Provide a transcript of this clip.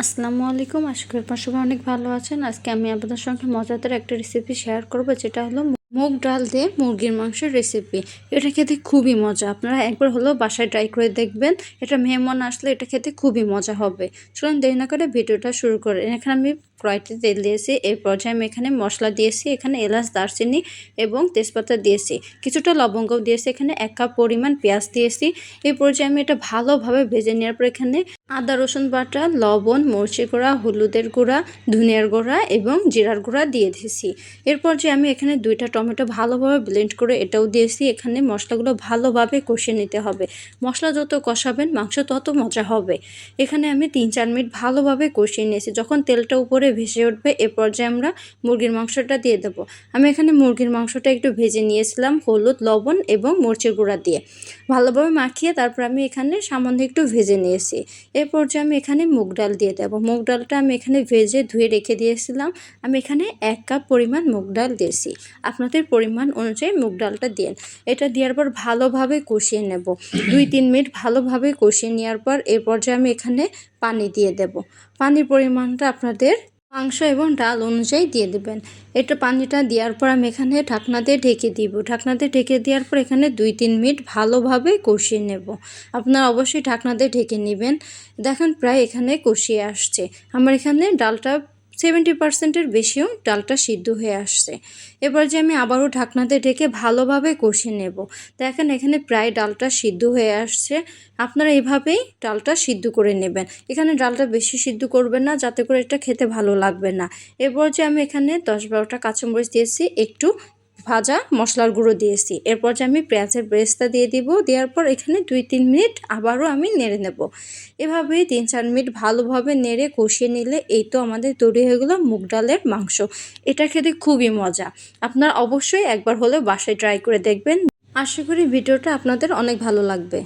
আসসালামু আলাইকুম। আশা করি আপনারা সবাই অনেক ভালো আছেন। আজকে আমি আপনাদের সঙ্গে মজাদার একটা রেসিপি শেয়ার করব, যেটা হলো মুগ ডাল দিয়ে মুরগির মাংসের রেসিপি। এটা খেতে খুবই মজা, আপনারা একবার হলেও বাসায় ট্রাই করে দেখবেন। এটা মেহমান আসলে এটা খেতে খুবই মজা হবে। চলুন দেরি না করে ভিডিওটা শুরু করেন। এখানে আমি কড়াইতে তেল দিয়েছি, এই পর্যায়ে আমি এখানে মশলা দিয়েছি। এখানে এলাচ, দারচিনি এবং তেজপাতা দিয়েছি, কিছুটা লবঙ্গ দিয়েছি, এখানে 1 কাপ পরিমাণ পেঁয়াজ দিয়েছি। এই পর্যায়ে আমি এটা ভালোভাবে ভেজে নেওয়ার পর এখানে আদা রসুন বাটা, লবণ, মরিচের গুঁড়া, হলুদের গুঁড়া, ধনিয়ার গুঁড়া এবং জিরার গুঁড়া দিয়ে দিয়েছি। এরপর যে আমি এখানে 2টা টমেটো ভালোভাবে ব্লেন্ড করে এটাও দিয়েছি। এখানে মশলাগুলো ভালোভাবে কষিয়ে নিতে হবে। মশলা যত কষাবেন মাংস তত মজা হবে। এখানে আমি 3-4 মিনিট ভালোভাবে কষিয়ে নিয়েছি। যখন তেলটা উপরে ভেসে উঠবে এ পর্যায়ে আমরা মুরগির মাংসটা দিয়ে দেবো। আমি এখানে মুরগির মাংসটা একটু ভেজে নিয়েছিলাম হলুদ, লবণ এবং মরিচের গুঁড়া দিয়ে ভালোভাবে মাখিয়ে। তারপর আমি এখানে সামান্য একটু ভেজে নিয়েছি। এর পর্যায়ে আমি এখানে মুগ ডাল দিয়ে দেব। মুগ ডালটা আমি এখানে ভেজে ধুয়ে রেখে দিয়েছিলাম। আমি এখানে 1 কাপ পরিমাণ মুগ ডাল দিয়েছি। আপনাদের পরিমাণ অনুযায়ী মুগ ডালটা দিন। এটা দেওয়ার পর ভালোভাবে কষিয়ে নেব। 2-3 মিনিট ভালোভাবে কষিয়ে নেওয়ার পর এর পর্যায়ে আমি এখানে পানি দিয়ে দেব। পানির পরিমাণটা আপনাদের মাংস এবং ডাল অনুযায়ী দিয়ে দেবেন। এটা পানিটা দেওয়ার পর আমি এখানে ঢাকনা দিয়ে ঢেকে দিব। ঢাকনা দিয়ে ঢেকে দেওয়ার পর এখানে 2-3 মিনিট ভালোভাবে কষিয়ে নেব। আপনারা অবশ্যই ঢাকনা দিয়ে ঢেকে নেবেন। দেখেন প্রায় এখানে কষিয়ে আসছে। আমার এখানে ডালটা 70%-এর বেশিও ডালটা সিদ্ধ হয়ে আসছে। এবার যে আমি আবারও ঢাকনা দিয়ে ঢেকে ভালোভাবে কষিয়ে নেব। দেখেন এখানে প্রায় ডালটা সিদ্ধ হয়ে আসছে। আপনারা এভাবেই ডালটা সিদ্ধ করে নেবেন। এখানে ডালটা বেশি সিদ্ধ করবেন না, যাতে করে এটা খেতে ভালো লাগবে না। এরপর যে আমি এখানে 10-12টা কাঁচামরিচ দিয়েছি, একটু ভাজা মশলার গুঁড়ো দিয়েছি। এরপর যে আমি পেঁয়াজের ব্রেস্তা দিয়ে দিব। দেওয়ার পর এখানে 2-3 মিনিট আবারও আমি নেড়ে নেব। এভাবেই 3-4 মিনিট ভালোভাবে নেড়ে কষিয়ে নিলে এই তো আমাদের তৈরি হয়ে গেল মুগ ডালের মাংস। এটা খেতে খুবই মজা। আপনারা অবশ্যই একবার হলেও বাসায় ট্রাই করে দেখবেন। আশা করি ভিডিওটা আপনাদের অনেক ভালো লাগবে।